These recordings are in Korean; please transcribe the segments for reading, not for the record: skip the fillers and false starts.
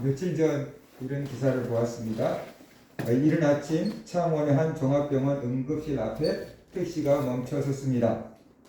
며칠 전 이런 기사를 보았습니다. 이른 아침 창원의 한 종합병원 응급실 앞에 택시가 멈춰섰습니다.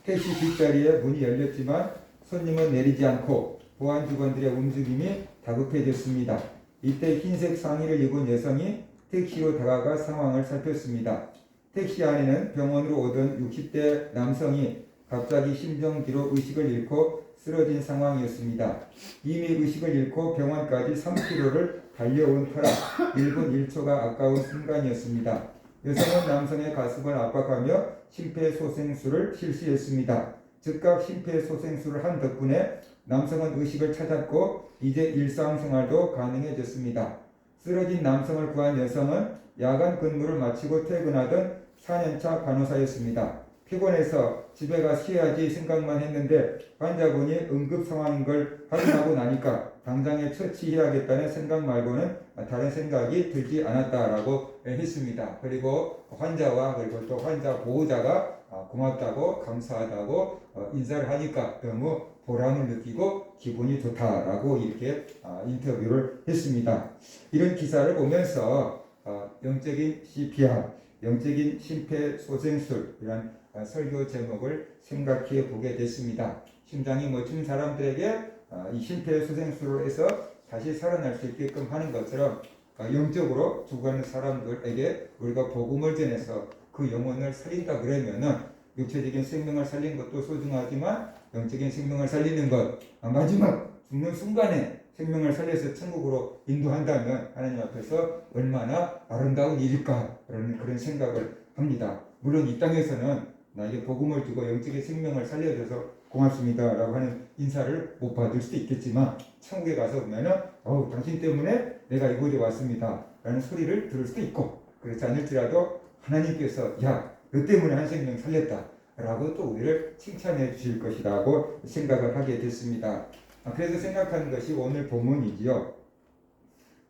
택시 뒷자리에 문이 열렸지만 손님은 내리지 않고 보안 직원들의 움직임이 다급해졌습니다. 이때 흰색 상의를 입은 여성이 택시로 다가가 상황을 살폈습니다. 택시 안에는 병원으로 오던 60대 남성이 갑자기 심정지로 의식을 잃고 쓰러진 상황이었습니다. 이미 의식을 잃고 병원까지 3km를 달려온 터라 1분 1초가 아까운 순간이었습니다. 여성은 남성의 가슴을 압박하며 심폐소생술을 실시했습니다. 즉각 심폐소생술을 한 덕분에 남성은 의식을 찾았고 이제 일상생활도 가능해졌습니다. 쓰러진 남성을 구한 여성은 야간 근무를 마치고 퇴근하던 4년차 간호사였습니다. 피곤해서 집에 가 쉬어야지 생각만 했는데 환자분이 응급 상황인 걸 확인하고 나니까 당장에 처치해야겠다는 생각 말고는 다른 생각이 들지 않았다라고 했습니다. 그리고 환자와 그리고 또 환자 보호자가 고맙다고 감사하다고 인사를 하니까 너무 보람을 느끼고 기분이 좋다라고 이렇게 인터뷰를 했습니다. 이런 기사를 보면서 영적인 CPR, 영적인 심폐소생술이란 설교 제목을 생각해 보게 됐습니다. 심장이 멎은 사람들에게 이 심폐소생술을 해서 다시 살아날 수 있게끔 하는 것처럼 영적으로 죽어가는 사람들에게 우리가 복음을 전해서 그 영혼을 살린다 그러면은 육체적인 생명을 살리는 것도 소중하지만 영적인 생명을 살리는 것, 마지막 죽는 순간에 생명을 살려서 천국으로 인도한다면 하나님 앞에서 얼마나 아름다운 일일까 그런 생각을 합니다. 물론 이 땅에서는 나에게 복음을 주고 영적인 생명을 살려줘서 고맙습니다 라고 하는 인사를 못 받을 수도 있겠지만 천국에 가서 보면은 당신 때문에 내가 이곳에 왔습니다 라는 소리를 들을 수도 있고, 그렇지 않을지라도 하나님께서 너 때문에 한 생명 살렸다 라고 또 우리를 칭찬해 주실 것이라고 생각을 하게 됐습니다. 그래서 생각하는 것이 오늘 본문이지요.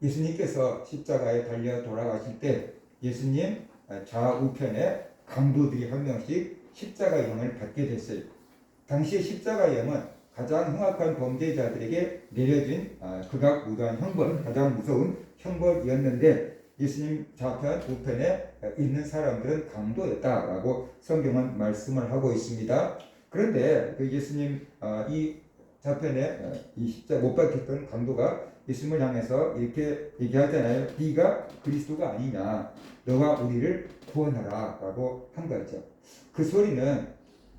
예수님께서 십자가에 달려 돌아가실 때 예수님 좌우편에 강도들이 한 명씩 십자가형을 받게 됐어요. 당시의 십자가형은 가장 흉악한 범죄자들에게 내려진 극악무도한 형벌, 가장 무서운 형벌이었는데 예수님 좌편, 우편에 있는 사람들은 강도였다라고 성경은 말씀을 하고 있습니다. 그런데 그 예수님 이 좌편에 이 십자가 못 박혔던 강도가 예수님을 향해서 이렇게 얘기하잖아요. 네가 그리스도가 아니냐, 너가 우리를 구원하라 라고 한 거죠. 그 소리는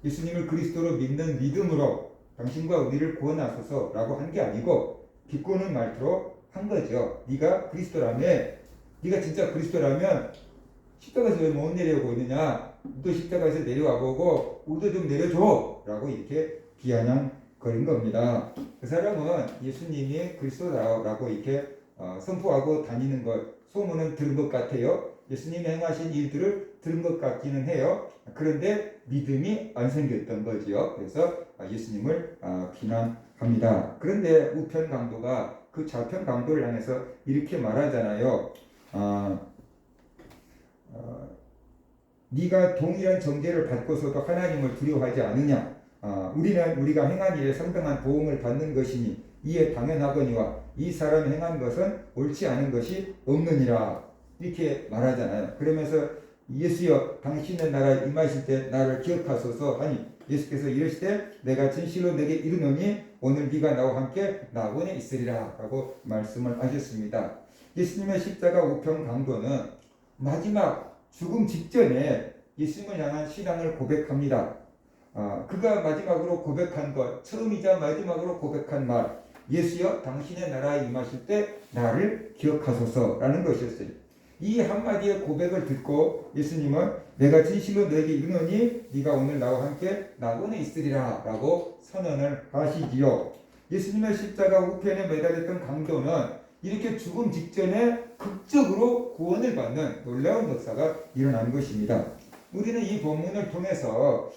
예수님을 그리스도로 믿는 믿음으로 당신과 우리를 구원하소서 라고 한 게 아니고 비꼬는 말투로 한 거죠. 네가 그리스도라며, 네가 진짜 그리스도라면 십자가에서 왜 못 내려오고 있느냐, 또 십자가에서 내려와 보고 우리도 좀 내려줘 라고 이렇게 비아냥거린 겁니다. 그 사람은 예수님이 그리스도라고 이렇게 선포하고 다니는 것, 소문은 들은 것 같아요. 예수님이 행하신 일들을 들은 것 같기는 해요. 그런데 믿음이 안 생겼던 거지요. 그래서 예수님을 비난합니다. 그런데 우편 강도가 그 좌편 강도를 향해서 이렇게 말하잖아요. 네가 동일한 정죄를 받고서도 하나님을 두려워하지 않느냐. 우리는 우리가 행한 일에 상당한 보응을 받는 것이니 이에 당연하거니와 이 사람이 행한 것은 옳지 않은 것이 없느니라. 이렇게 말하잖아요. 그러면서 예수여 당신의 나라에 임하실 때 나를 기억하소서 하니 예수께서 이르시되 내가 진실로 내게 이르노니 오늘 네가 나와 함께 낙원에 있으리라 라고 말씀을 하셨습니다. 예수님의 십자가 우편 강도는 마지막 죽음 직전에 예수님을 향한 신앙을 고백합니다. 그가 마지막으로 고백한 것, 처음이자 마지막으로 고백한 말, 예수여 당신의 나라에 임하실 때 나를 기억하소서라는 것이었어요. 이 한마디의 고백을 듣고 예수님은 내가 진실로 너에게 이르노니 네가 오늘 나와 함께 낙원에 있으리라 라고 선언을 하시지요. 예수님의 십자가 우편에 매달렸던 강도는 이렇게 죽음 직전에 극적으로 구원을 받는 놀라운 역사가 일어난 것입니다. 우리는 이 본문을 통해서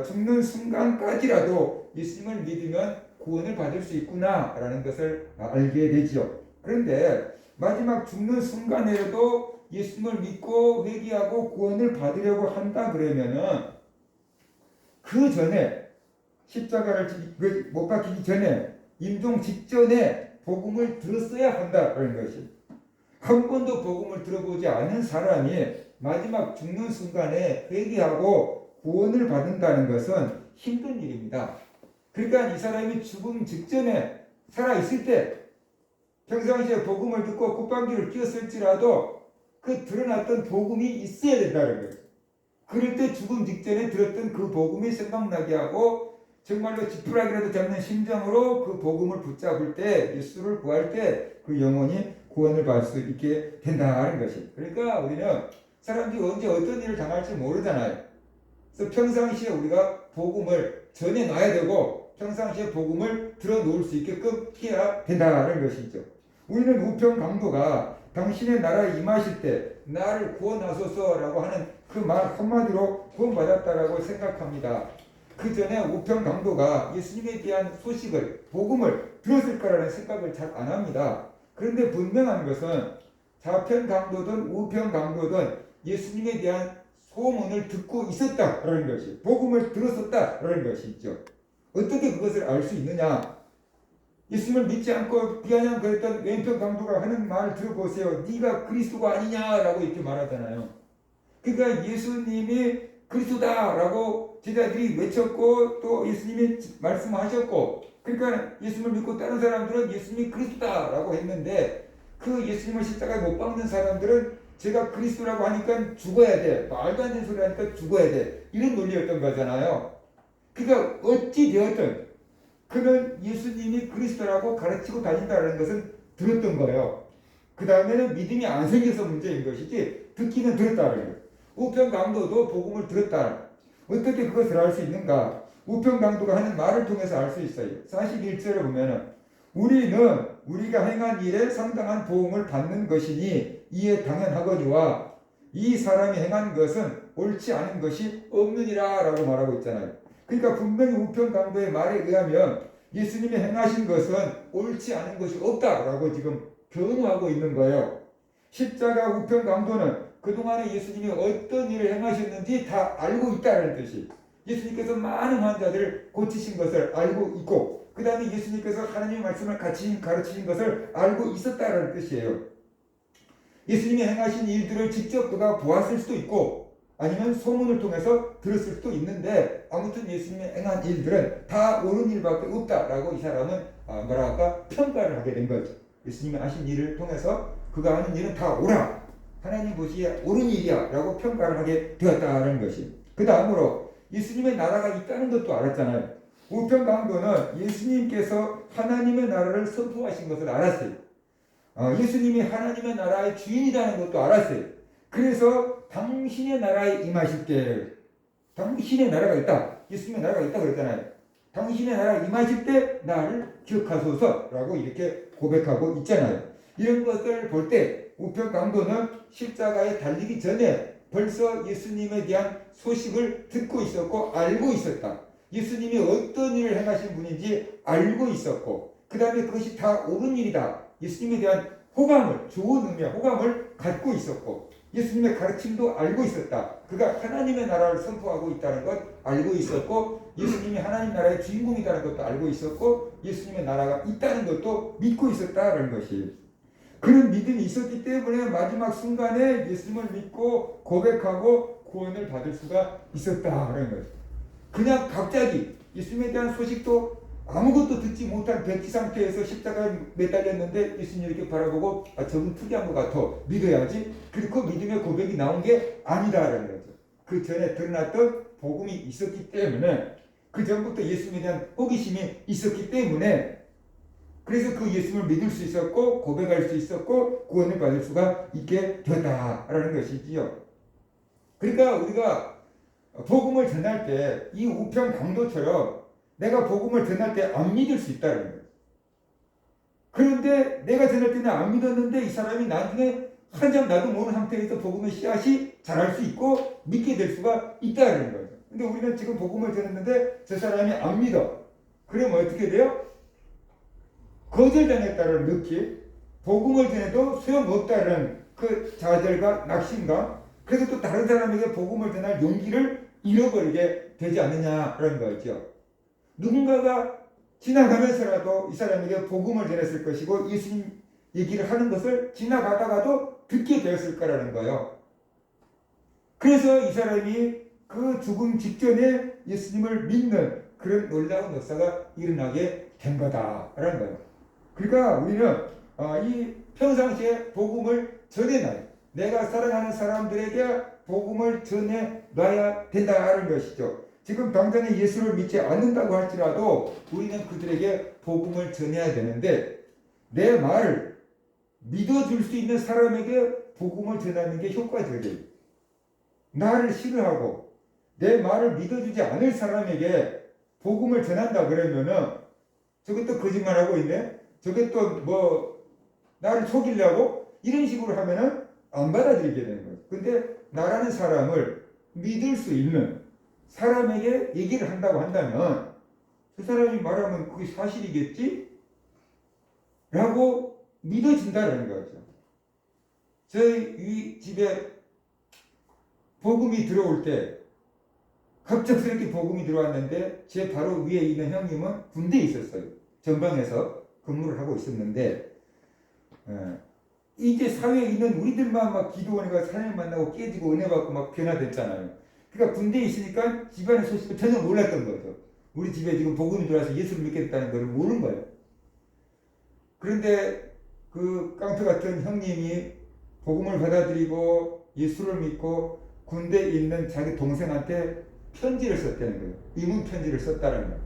죽는 순간까지라도 예수님을 믿으면 구원을 받을 수 있구나라는 것을 알게 되지요. 그런데 마지막 죽는 순간에도 예수님을 믿고 회개하고 구원을 받으려고 한다 그러면은 그 전에 십자가를 못 박히기 전에 임종 직전에 복음을 들었어야 한다는 것이. 한 번도 복음을 들어보지 않은 사람이 마지막 죽는 순간에 회개하고 구원을 받는다는 것은 힘든 일입니다. 그러니까 이 사람이 죽음 직전에 살아있을 때 평상시에 복음을 듣고 콧방귀를 뀌었을지라도 그 드러났던 복음이 있어야 된다는 거예요. 그럴 때 죽음 직전에 들었던 그 복음이 생각나게 하고 정말로 지푸라기라도 잡는 심정으로 그 복음을 붙잡을 때 예수를 구할 때 그 영혼이 구원을 받을 수 있게 된다는 것이. 그러니까 우리는 사람들이 언제 어떤 일을 당할지 모르잖아요. 그래서 평상시에 우리가 복음을 전해놔야 되고 평상시에 복음을 들어놓을 수 있게끔 해야 된다는 것이죠. 우리는 우편 강도가 당신의 나라에 임하실 때 나를 구원하소서라고 하는 그 말 한마디로 구원받았다라고 생각합니다. 그 전에 우편 강도가 예수님에 대한 소식을 복음을 들었을 거라는 생각을 잘 안 합니다. 그런데 분명한 것은 좌편 강도든 우편 강도든 예수님에 대한 소문을 듣고 있었다라는 것이, 복음을 들었었다라는 것이 있죠. 어떻게 그것을 알 수 있느냐? 예수님을 믿지 않고 비아냥거렸던 왼편 강도가 하는 말을 들어보세요. 네가 그리스도가 아니냐라고 이렇게 말하잖아요. 그러니까 예수님이 그리스도다라고 제자들이 외쳤고 또 예수님이 말씀하셨고, 그러니까 예수님을 믿고 다른 사람들은 예수님이 그리스도다라고 했는데 그 예수님을 십자가에 못 박는 사람들은 제가 그리스도라고 하니까 죽어야 돼, 말도 안 되는 소리 하니까 죽어야 돼, 이런 논리였던 거잖아요. 그러니까 어찌 되었든 그는 예수님이 그리스도라고 가르치고 다닌다는 것은 들었던 거예요. 그 다음에는 믿음이 안 생겨서 문제인 것이지 듣기는 들었다는 거예요. 우편 강도도 복음을 들었다. 어떻게 그것을 알 수 있는가? 우편 강도가 하는 말을 통해서 알 수 있어요. 41절에 보면은 우리는 우리가 행한 일에 상당한 보응을 받는 것이니 이에 당연하거니와 이 사람이 행한 것은 옳지 않은 것이 없느니라 라고 말하고 있잖아요. 그러니까 분명히 우편 강도의 말에 의하면 예수님이 행하신 것은 옳지 않은 것이 없다라고 지금 변호하고 있는 거예요. 십자가 우편 강도는 그동안에 예수님이 어떤 일을 행하셨는지 다 알고 있다는 뜻이, 예수님께서 많은 환자들을 고치신 것을 알고 있고 그 다음에 예수님께서 하나님의 말씀을 같이 가르치신 것을 알고 있었다는 뜻이에요. 예수님이 행하신 일들을 직접 그가 보았을 수도 있고 아니면 소문을 통해서 들었을 수도 있는데 아무튼 예수님이 행한 일들은 다 옳은 일밖에 없다라고 이 사람은 평가를 하게 된 거죠. 예수님이 하신 일을 통해서 그가 하는 일은 다 옳아, 하나님 보시기에 옳은 일이야 라고 평가를 하게 되었다는 것이. 그 다음으로 예수님의 나라가 있다는 것도 알았잖아요. 우편 강도는 예수님께서 하나님의 나라를 선포하신 것을 알았어요. 예수님이 하나님의 나라의 주인이라는 것도 알았어요. 그래서 당신의 나라에 임하실 때, 당신의 나라가 있다, 예수님의 나라가 있다 그랬잖아요. 당신의 나라에 임하실 때 나를 기억하소서라고 이렇게 고백하고 있잖아요. 이런 것을 볼 때 우편 강도는 십자가에 달리기 전에 벌써 예수님에 대한 소식을 듣고 있었고 알고 있었다. 예수님이 어떤 일을 행하신 분인지 알고 있었고 그 다음에 그것이 다 옳은 일이다. 예수님에 대한 호감을, 좋은 의미의 호감을 갖고 있었고 예수님의 가르침도 알고 있었다. 그가 하나님의 나라를 선포하고 있다는 것 알고 있었고 예수님이 하나님 나라의 주인공이라는 것도 알고 있었고 예수님의 나라가 있다는 것도 믿고 있었다는 것이, 그런 믿음이 있었기 때문에 마지막 순간에 예수님을 믿고 고백하고 구원을 받을 수가 있었다는 거죠. 그냥 갑자기 예수님에 대한 소식도 아무것도 듣지 못한 백지 상태에서 십자가에 매달렸는데 예수님 이렇게 바라보고 저분 특이한 것 같아, 믿어야지, 그리고 믿음의 고백이 나온 게 아니다라는 거죠. 그 전에 드러났던 복음이 있었기 때문에, 그 전부터 예수님에 대한 호기심이 있었기 때문에 그래서 그 예수님을 믿을 수 있었고 고백할 수 있었고 구원을 받을 수가 있게 되었다라는 것이지요. 그러니까 우리가 복음을 전할 때 이 우편 강도처럼 내가 복음을 전할 때 안 믿을 수 있다는 거예요. 그런데 내가 전할 때는 안 믿었는데 이 사람이 나중에 한참 나도 모르는 상태에서 복음의 씨앗이 자랄 수 있고 믿게 될 수가 있다는 거죠. 근데 우리는 지금 복음을 전했는데 저 사람이 안 믿어. 그러면 어떻게 돼요? 거절당했다는 느낌, 복음을 전해도 소용없다는 그 좌절과 낙심감, 그래서 또 다른 사람에게 복음을 전할 용기를 잃어버리게 되지 않느냐라는 거죠. 누군가가 지나가면서라도 이 사람에게 복음을 전했을 것이고 예수님 얘기를 하는 것을 지나가다가도 듣게 되었을 거라는 거예요. 그래서 이 사람이 그 죽음 직전에 예수님을 믿는 그런 놀라운 역사가 일어나게 된 거다라는 거예요. 그러니까 우리는 이 평상시에 복음을 전해놔요. 내가 사랑하는 사람들에게 복음을 전해놔야 된다는 것이죠. 지금 당장에 예수를 믿지 않는다고 할지라도 우리는 그들에게 복음을 전해야 되는데 내 말을 믿어줄 수 있는 사람에게 복음을 전하는 게 효과적이에요. 나를 싫어하고 내 말을 믿어주지 않을 사람에게 복음을 전한다 그러면은 저것도 거짓말하고 있네? 저게 또 뭐 나를 속이려고? 이런 식으로 하면은 안 받아들이게 되는 거예요. 근데 나라는 사람을 믿을 수 있는 사람에게 얘기를 한다고 한다면 그 사람이 말하면 그게 사실이겠지? 라고 믿어진다는 거죠. 저희 집에 복음이 들어올 때 갑작스럽게 복음이 들어왔는데 제 바로 위에 있는 형님은 군대에 있었어요. 전방에서 근무를 하고 있었는데 이제 사회에 있는 우리들만 막 기도원이가 사람을 만나고 깨지고 은혜 받고 막 변화됐잖아요. 그러니까 군대에 있으니까 집안의 소식을 전혀 몰랐던 거죠. 우리 집에 지금 복음이 들어와서 예수를 믿겠다는 걸 모르는 거예요. 그런데 그 깡패 같은 형님이 복음을 받아들이고 예수를 믿고 군대에 있는 자기 동생한테 편지를 썼다는 거예요. 이문 편지를 썼다는 거예요.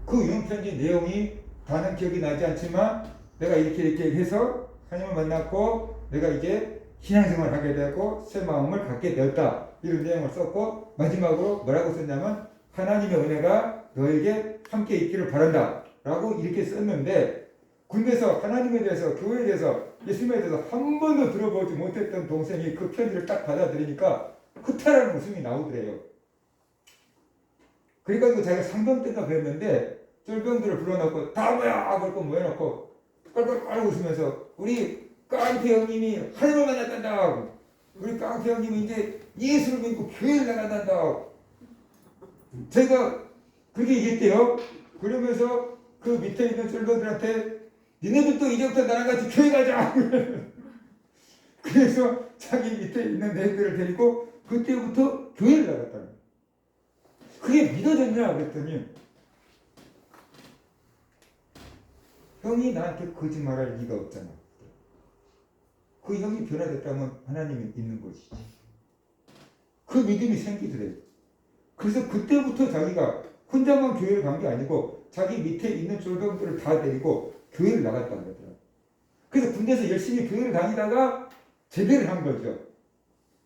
그 이문 편지 내용이 다는 기억이 나지 않지만 내가 이렇게 해서 하나님을 만났고 내가 이제 신앙생활을 하게 되고 새 마음을 갖게 되었다. 이런 내용을 썼고 마지막으로 뭐라고 썼냐면 하나님의 은혜가 너에게 함께 있기를 바란다. 라고 이렇게 썼는데 군대에서 하나님에 대해서 교회에 대해서 예수님에 대해서 한 번도 들어보지 못했던 동생이 그 편지를 딱 받아들이니까 흐타라는 웃음이 나오더래요. 그러니까 자기가 상병 때가 그랬는데 쫄병들을 불러놓고 다 모여! 그러고 모여놓고 깔깔깔 웃으면서 우리 깡패 형님이 하나님을 만났단다. 우리 깡패 형님이 이제 예수를 믿고 교회를 나간단다. 제가 그렇게 얘기했대요. 그러면서 그 밑에 있는 쫄병들한테 니네들도 이제부터 나랑 같이 교회 가자. 그래서 자기 밑에 있는 애들을 데리고 그때부터 교회를 나갔다. 그게 믿어졌냐 그랬더니 형이 나한테 거짓말할 리가 없잖아. 그 형이 변화됐다면 하나님이 있는 것이지. 그 믿음이 생기더래요. 그래서 그때부터 자기가 혼자만 교회를 간 게 아니고 자기 밑에 있는 쫄병들을 다 데리고 교회를 나갔다는 거더라고요. 그래서 군대에서 열심히 교회를 다니다가 제대를 한 거죠.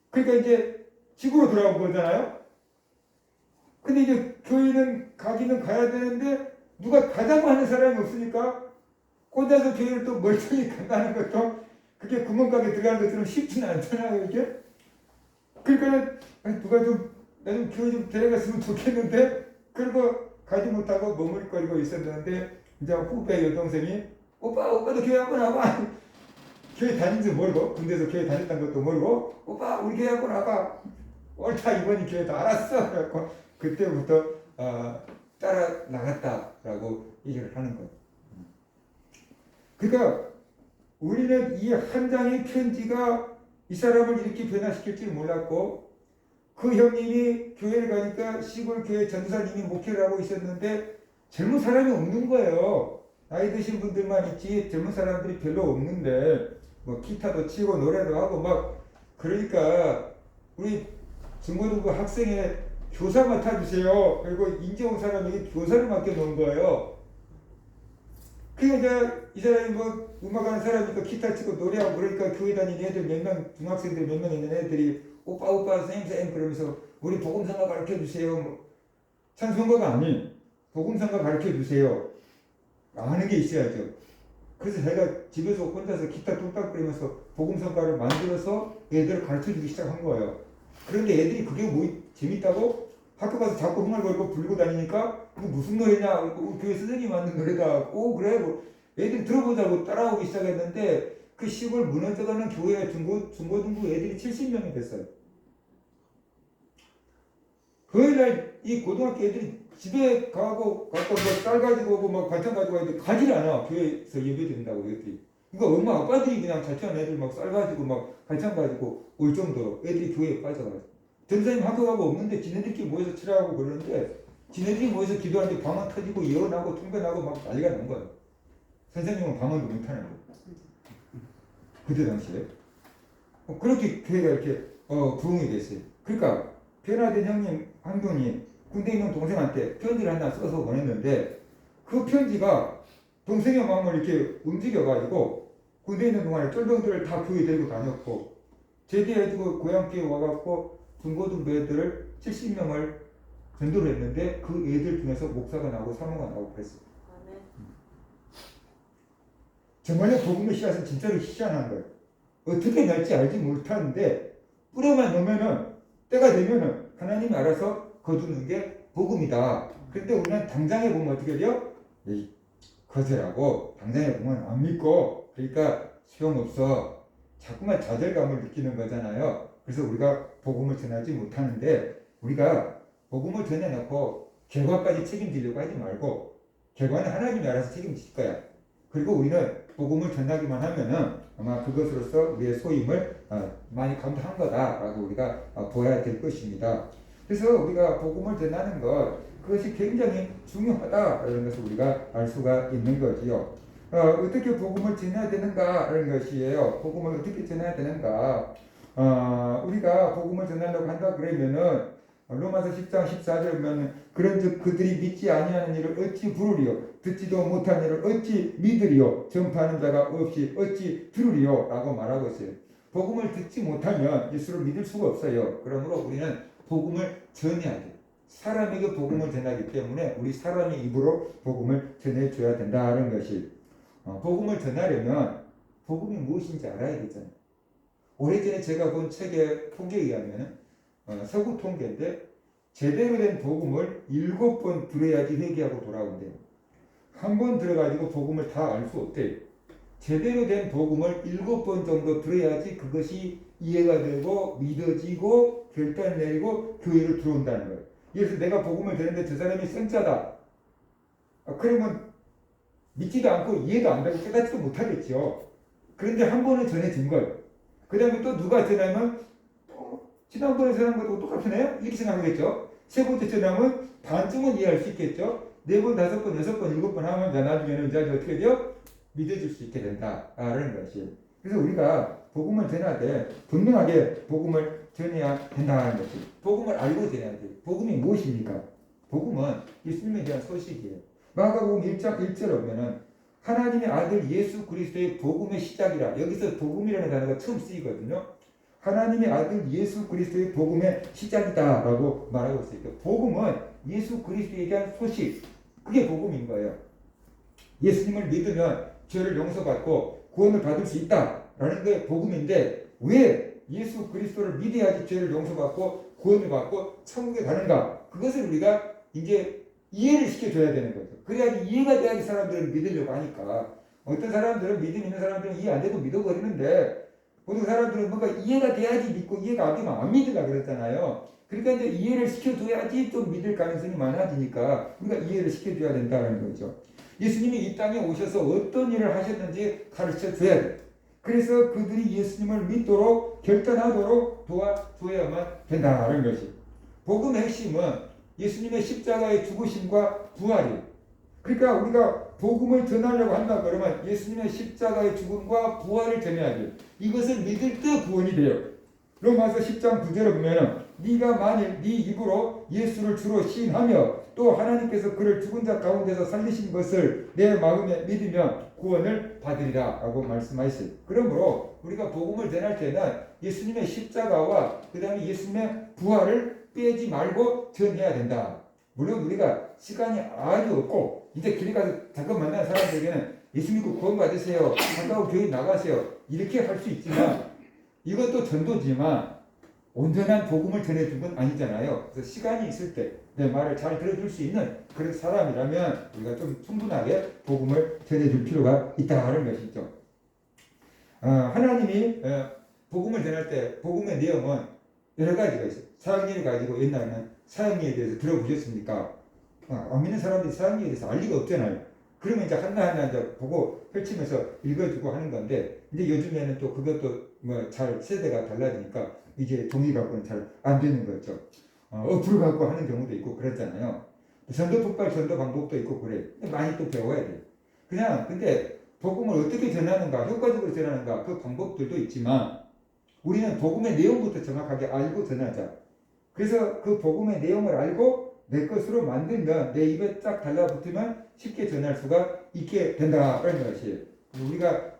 그러니까 이제 집으로 돌아온 거잖아요. 근데 이제 교회는 가기는 가야 되는데 누가 가자고 하는 사람이 없으니까 혼자서 교회를 또 멀쩡히 간다는 것도 그게 구멍가게 들어가는 것처럼 쉽지는 않잖아요, 이게. 그러니까 누가 나 좀 교회 좀 데려갔으면 좋겠는데 그리고 가지 못하고 머무르거리고 있었는데 이제 후배 여동생이 오빠도 교회 한번 와봐. 교회 다닌지 모르고 군대에서 교회 다녔던 것도 모르고 오빠 우리 교회 한번 와봐. 옳다 이번이 교회도 알았어. 그래갖고 그때부터 따라 나갔다라고 얘기를 하는 거예요. 그러니까 우리는 이 한 장의 편지가 이 사람을 이렇게 변화시킬 줄 몰랐고 그 형님이 교회를 가니까 시골 교회 전도사님이 목회를 하고 있었는데 젊은 사람이 없는 거예요. 나이 드신 분들만 있지 젊은 사람들이 별로 없는데 뭐 기타도 치고 노래도 하고 막 그러니까 우리 중고등부 학생회 교사 맡아주세요. 그리고 인제 온 사람에게 교사를 맡겨놓은 거예요. 그러니까 이 사람이 뭐 음악하는 사람이니까 기타 치고 노래하고 그러니까 교회 다니는 애들 몇 명, 중학생들 몇 명 있는 애들이 오빠 쌤 그러면서 우리 복음성가 가르쳐주세요. 뭐 찬송가가 아닌 복음성가 가르쳐주세요. 아는 게 있어야죠. 그래서 제가 집에서 혼자서 기타 뚝딱 거리면서 복음성가를 만들어서 애들을 가르쳐주기 시작한 거예요. 그런데 애들이 그게 뭐 재밌다고 학교 가서 자꾸 흥얼거리고 불고 다니니까 이거 무슨 노래냐? 우리 교회 선생님이 만든 노래다. 오 그래? 뭐 애들이 들어보자고 따라오기 시작했는데 그 시골 무너져가는 교회 중고등부 애들이 70명이 됐어요. 그날 이 고등학교 애들이 집에 가고 뭐 쌀 가지고 오고 막 반찬 가지고 와는데 가지를 않아. 교회에서 예배 드린다고 애들이. 그러니까 엄마 아빠들이 그냥 자취한 애들 막 쌀 가지고 막 반찬 가지고 올 정도로 애들이 교회에 빠져가지고. 전사님 학교 가고 없는데 지네들끼리 모여서 치라고 그러는데 지네들이 모여서 기도하는데 방언 터지고 예언하고 통변하고 막 난리가 난 거예요. 선생님은 방언도 못하는 거예요. 그때 당시에. 그렇게 교회가 이렇게 부흥이 됐어요. 그러니까 변화된 형님 한 분이 군대에 있는 동생한테 편지를 하나 써서 보냈는데 그 편지가 동생의 마음을 이렇게 움직여가지고 군대에 있는 동안에 쫄병들을 다 교회 데리고 다녔고 제대해주고 고향교회 와갖고 중고등부 애들을 70명을 전도를 했는데 그 애들 중에서 목사가 나오고 사모가 나오고 그랬어요. 정말로 복음의 씨앗은 진짜로 희한한 거예요. 어떻게 날지 알지 못하는데 뿌려만 놓으면은 때가 되면은 하나님이 알아서 거두는 게 복음이다. 근데 우리는 당장에 보면 어떻게 돼요? 거절하고 당장에 보면 안 믿고 그러니까 소용없어. 자꾸만 좌절감을 느끼는 거잖아요. 그래서 우리가 복음을 전하지 못하는데 우리가 복음을 전해놓고 결과까지 책임지려고 하지 말고 결과는 하나님이 알아서 책임질 거야. 그리고 우리는 복음을 전하기만 하면은 아마 그것으로서 우리의 소임을 많이 감당한 거다라고 우리가 보아야 될 것입니다. 그래서 우리가 복음을 전하는 것 그것이 굉장히 중요하다 이런 것을 우리가 알 수가 있는 거지요. 어떻게 복음을 전해야 되는가 하는 것이에요. 복음을 어떻게 전해야 되는가? 우리가 복음을 전하려고 한다 그러면은 로마서 10장 14절 보면 그런즉 그들이 믿지 아니하는 일을 어찌 부르리요 듣지도 못한 일을 어찌 믿으리요 전파하는 자가 없이 어찌 들으리요 라고 말하고 있어요. 복음을 듣지 못하면 예수를 믿을 수가 없어요. 그러므로 우리는 복음을 전해야 돼요. 사람에게 복음을 전하기 때문에 우리 사람의 입으로 복음을 전해줘야 된다는 것이 복음을 전하려면 복음이 무엇인지 알아야 되잖아요. 오래전에 제가 본 책의 통계에 의하면 서구 통계인데 제대로 된 복음을 7번 들어야지 회개하고 돌아온대요. 한 번 들어가지고 복음을 다 알 수 없대요. 제대로 된 복음을 7번 정도 들어야지 그것이 이해가 되고 믿어지고 결단 내리고 교회로 들어온다는 거예요. 그래서 내가 복음을 듣는데 저 사람이 생짜다. 그러면 믿지도 않고 이해도 안 되고 깨닫지도 못하겠죠. 그런데 한 번은 전해진 거예요. 그 다음에 또 누가 전하면 지난번에 전한 것도 똑같으네요? 이렇게 생각하겠죠. 세 번째 전하면 반쯤은 이해할 수 있겠죠. 4번, 5번, 6번, 7번 하면 나중에는 이제 어떻게 돼요? 믿어줄 수 있게 된다라는 것이. 그래서 우리가 복음을 전할 때 분명하게 복음을 전해야 된다는 것이. 복음을 알고 전해야 돼요. 복음이 무엇입니까? 복음은 예수님에 대한 소식이에요. 마가복음 1장 1절에 보면은 하나님의 아들 예수 그리스도의 복음의 시작이라. 여기서 복음이라는 단어가 처음 쓰이거든요. 하나님의 아들 예수 그리스도의 복음의 시작이다라고 말하고 있어요. 복음은 예수 그리스도에 대한 소식, 그게 복음인 거예요. 예수님을 믿으면 죄를 용서받고 구원을 받을 수 있다라는 게 복음인데 왜 예수 그리스도를 믿어야지 죄를 용서받고 구원을 받고 천국에 가는가? 그것을 우리가 이제 이해를 시켜줘야 되는 거죠. 그래야지 이해가 돼야지 사람들은 믿으려고 하니까. 어떤 사람들은 믿음 있는 사람들은 이해 안 돼도 믿어버리는데 모든 사람들은 뭔가 이해가 돼야지 믿고 이해가 안 되면 안 믿으려고 그랬잖아요. 그러니까 이제 이해를 시켜줘야지 좀 믿을 가능성이 많아지니까 우리가 이해를 시켜줘야 된다는 거죠. 예수님이 이 땅에 오셔서 어떤 일을 하셨는지 가르쳐 줘야 돼. 그래서 그들이 예수님을 믿도록 결단하도록 도와줘야만 된다는 것이. 복음의 핵심은 예수님의 십자가의 죽으심과 부활이에요. 그러니까 우리가 복음을 전하려고 한다 그러면 예수님의 십자가의 죽음과 부활을 전해야 돼요. 이것을 믿을 때 구원이 돼요. 로마서 10장 9절에 보면은 네가 만일 네 입으로 예수를 주로 시인하며 또 하나님께서 그를 죽은 자 가운데서 살리신 것을 내 마음에 믿으면 구원을 받으리라 라고 말씀하셨어요. 그러므로 우리가 복음을 전할 때는 예수님의 십자가와 그 다음에 예수님의 부활을 빼지 말고 전해야 된다. 물론 우리가 시간이 아주 없고 이제 길에 가서 잠깐 만나는 사람들에게는 예수 믿고 구원 받으세요. 가까운 교회 나가세요. 이렇게 할 수 있지만 이것도 전도지만 온전한 복음을 전해준 건 아니잖아요. 그래서 시간이 있을 때 내 말을 잘 들어줄 수 있는 그런 사람이라면 우리가 좀 충분하게 복음을 전해줄 필요가 있다는 것이죠. 하나님이 복음을 전할 때 복음의 내용은 여러 가지가 있어요. 사형리를 가지고 옛날에는 사형리에 대해서 들어보셨습니까? 안 믿는 사람들이 사형리에 대해서 알 리가 없잖아요. 그러면 이제 하나하나 이제 보고 펼치면서 읽어주고 하는 건데, 이제 요즘에는 또 그것도 뭐 잘 세대가 달라지니까 이제 종이 갖고는 잘 안 되는 거죠. 어플 갖고 하는 경우도 있고 그랬잖아요. 전도 폭발 전도 방법도 있고 그래. 많이 또 배워야 돼요. 그냥 근데 복음을 어떻게 전하는가, 효과적으로 전하는가 그 방법들도 있지만 우리는 복음의 내용부터 정확하게 알고 전하자. 그래서 그 복음의 내용을 알고 내 것으로 만들면 내 입에 딱 달라붙으면 쉽게 전할 수가 있게 된다라는 것이에요.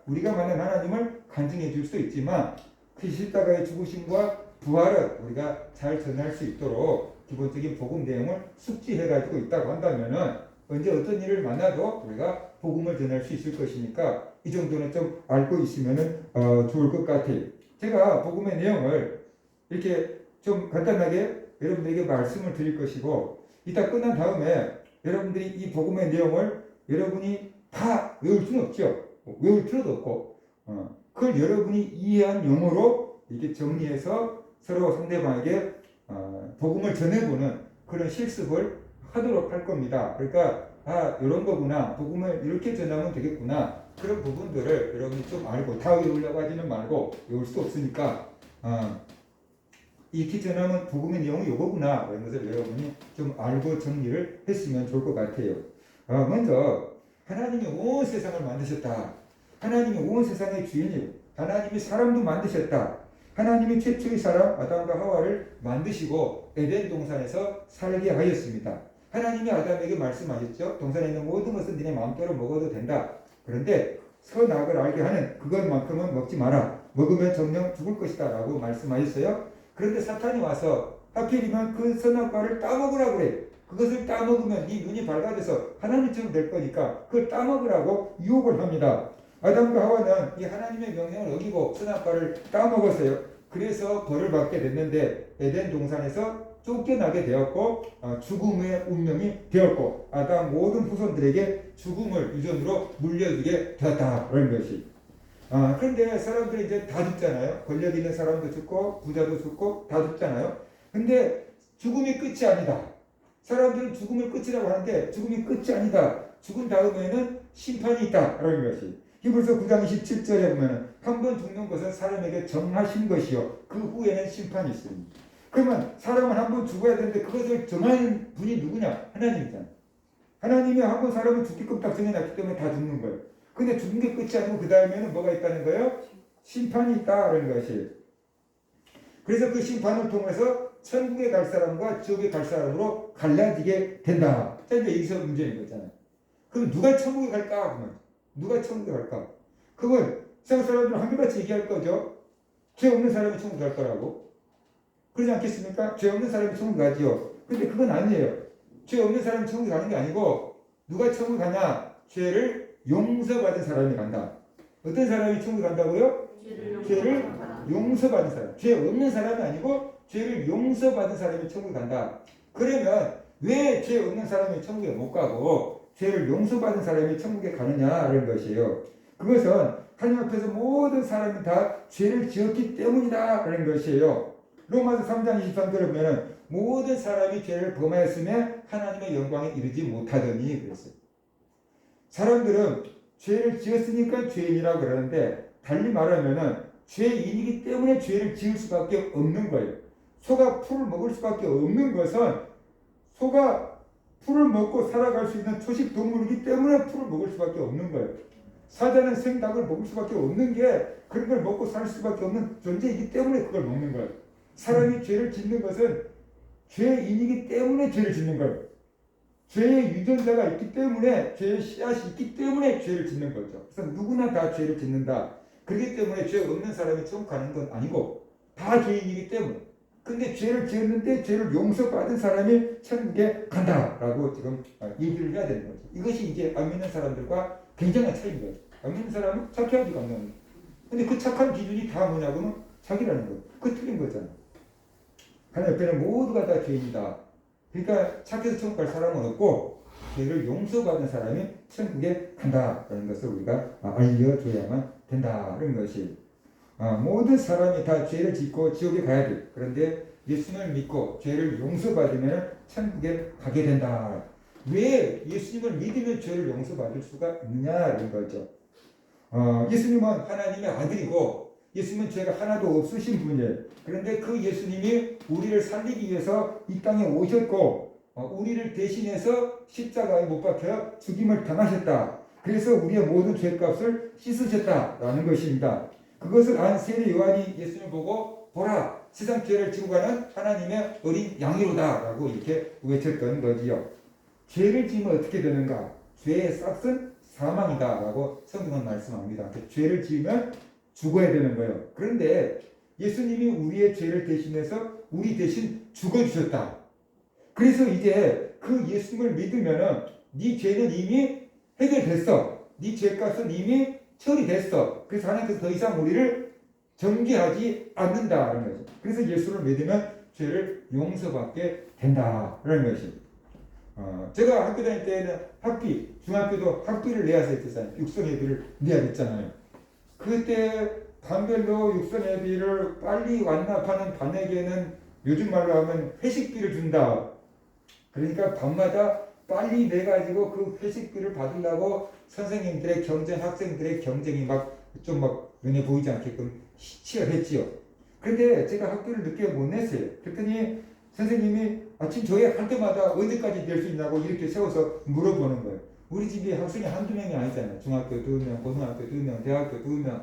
우리가 만난 하나님을 간증해 줄 수도 있지만 그 십자가의 죽으심과 부활을 우리가 잘 전할 수 있도록 기본적인 복음 내용을 숙지해 가지고 있다고 한다면은 언제 어떤 일을 만나도 우리가 복음을 전할 수 있을 것이니까 이 정도는 좀 알고 있으면은 좋을 것 같아요. 제가 복음의 내용을 이렇게 좀 간단하게 여러분들에게 말씀을 드릴 것이고, 이따 끝난 다음에 여러분들이 이 복음의 내용을 여러분이 다 외울 수는 없죠. 외울 필요도 없고, 그걸 여러분이 이해한 용어로 이렇게 정리해서 서로 상대방에게 복음을 전해보는 그런 실습을 하도록 할 겁니다. 그러니까 이런 거구나, 복음을 이렇게 전하면 되겠구나, 그런 부분들을 여러분이 좀 알고, 다 외우려고 하지는 말고, 외울 수 없으니까 이렇게 전하면 복음의 내용이 이거구나, 이런 것을 여러분이 좀 알고 정리를 했으면 좋을 것 같아요. 먼저 하나님이 온 세상을 만드셨다. 하나님이 온 세상의 주인이고 하나님이 사람도 만드셨다. 하나님이 최초의 사람 아담과 하와를 만드시고 에덴 동산에서 살게 하였습니다. 하나님이 아담에게 말씀하셨죠. 동산에 있는 모든 것은 니네 마음대로 먹어도 된다. 그런데 선악을 알게 하는 그것만큼은 먹지 마라. 먹으면 정녕 죽을 것이다 라고 말씀하셨어요. 그런데 사탄이 와서 하필이면 그 선악과를 따먹으라고 그래. 그것을 따먹으면 네 눈이 밝아져서 하나님처럼 될 거니까 그걸 따먹으라고 유혹을 합니다. 아담과 하와는 이 하나님의 명령을 어기고 선악과를 따먹었어요. 그래서 벌을 받게 됐는데 에덴 동산에서 쫓겨나게 되었고 죽음의 운명이 되었고 아담 모든 후손들에게 죽음을 유전으로 물려주게 되었다라는 것이. 그런데 사람들이 이제 다 죽잖아요. 권력 있는 사람도 죽고 부자도 죽고 다 죽잖아요. 근데 죽음이 끝이 아니다. 사람들은 죽음을 끝이라고 하는데 죽음이 끝이 아니다. 죽은 다음에는 심판이 있다라는 것이. 히브리서 9장 27절에 보면 한 번 죽는 것은 사람에게 정하신 것이요 그 후에는 심판이 있습니다. 그러면 사람은 한 번 죽어야 되는데 그것을 정하는 분이 누구냐? 하나님이잖아요. 하나님이 한 번 사람을 죽기끔 딱 정해놨기 때문에 다 죽는 거예요. 근데 죽는 게 끝이 아니고 그 다음에는 뭐가 있다는 거예요? 심판이 있다라는 것이에요. 그래서 그 심판을 통해서 천국에 갈 사람과 지옥에 갈 사람으로 갈라지게 된다. 자, 이제 여기서 문제인 거잖아요. 그럼 누가 천국에 갈까? 그러면 누가 천국에 갈까? 그건 세상 사람들은 한결같이 얘기할 거죠. 죄 없는 사람이 천국 갈 거라고. 그러지 않겠습니까? 죄 없는 사람이 천국 가지요. 근데 그건 아니에요. 죄 없는 사람이 천국 가는 게 아니고 누가 천국 가냐? 죄를 용서받은 사람이 간다. 어떤 사람이 천국 간다고요? 죄를 용서받은 사람. 죄 없는 사람이 아니고 죄를 용서받은 사람이 천국 간다. 그러면 왜 죄 없는 사람이 천국에 못 가고 죄를 용서받은 사람이 천국에 가느냐라는 것이에요. 그것은 하나님 앞에서 모든 사람이 다 죄를 지었기 때문이다라는 것이에요. 로마서 3장 23절에 보면 모든 사람이 죄를 범하였으며 하나님의 영광에 이르지 못하더니 그랬어요. 사람들은 죄를 지었으니까 죄인이라고 그러는데 달리 말하면은 죄인이기 때문에 죄를 지을 수밖에 없는 거예요. 소가 풀을 먹을 수밖에 없는 것은 소가 풀을 먹고 살아갈 수 있는 초식 동물이기 때문에 풀을 먹을 수밖에 없는 거예요. 사자는 생닭을 먹을 수밖에 없는 게 그런 걸 먹고 살 수밖에 없는 존재이기 때문에 그걸 먹는 거예요. 사람이 죄를 짓는 것은 죄인이기 때문에 죄를 짓는 거예요. 죄의 유전자가 있기 때문에 죄의 씨앗이 있기 때문에 죄를 짓는 거죠. 그래서 누구나 다 죄를 짓는다. 그렇기 때문에 죄 없는 사람이 천국 가는 건 아니고 다 죄인이기 때문에. 근데 죄를 지었는데 죄를 용서받은 사람이 천국에 간다라고 지금 얘기를 해야 되는 거죠. 이것이 이제 안 믿는 사람들과 굉장한 차이인 거예요. 안 믿는 사람은 착해야지 간다는 거예요. 근데 그 착한 기준이 다 뭐냐고는 자기라는 거예요. 그거 틀린 거잖아요. 하나님 옆에는 모두가 다 죄인이다. 그러니까 착해서 천국 갈 사람은 없고 죄를 용서받은 사람이 천국에 간다라는 것을 우리가 알려줘야만 된다는 것이. 모든 사람이 다 죄를 짓고 지옥에 가야 돼. 그런데 예수님을 믿고 죄를 용서받으면 천국에 가게 된다. 왜 예수님을 믿으면 죄를 용서받을 수가 있느냐 이런 거죠. 예수님은 하나님의 아들이고 예수님은 죄가 하나도 없으신 분이에요. 그런데 그 예수님이 우리를 살리기 위해서 이 땅에 오셨고 우리를 대신해서 십자가에 못 박혀 죽임을 당하셨다. 그래서 우리의 모든 죄값을 씻으셨다라는 것입니다. 그것을 안 세례 요한이 예수님을 보고 보라 세상 죄를 지고 가는 하나님의 어린 양이로다 라고 이렇게 외쳤던 거지요. 죄를 지으면 어떻게 되는가? 죄의 싹은 사망이다 라고 성경은 말씀합니다. 죄를 지으면 죽어야 되는 거예요. 그런데 예수님이 우리의 죄를 대신해서 우리 대신 죽어주셨다. 그래서 이제 그 예수님을 믿으면은 네 죄는 이미 해결됐어. 네 죄값은 이미 처리됐어. 그래서 하나님께서 더 이상 우리를 정죄하지 않는다라는 거죠. 그래서 예수를 믿으면 죄를 용서받게 된다라는 것이. 제가 학교 다닐 때는 학비, 중학교도 학비를 내야 했잖아요. 육성예비를 내야 됐잖아요. 그때 반별로 육성예비를 빨리 완납하는 반에게는 요즘 말로 하면 회식비를 준다. 그러니까 밤마다 빨리 내가지고 그 회식비를 받으려고 선생님들의 경쟁, 학생들의 경쟁이 좀 눈에 보이지 않게끔 치열했지요. 그런데 제가 학교를 늦게 못 냈어요. 그랬더니 선생님이 아침 저희 할 때마다 언제까지 낼 수 있냐고 이렇게 세워서 물어보는 거예요. 우리 집에 학생이 한두 명이 아니잖아요. 중학교 2명, 고등학교 2명, 대학교 2명.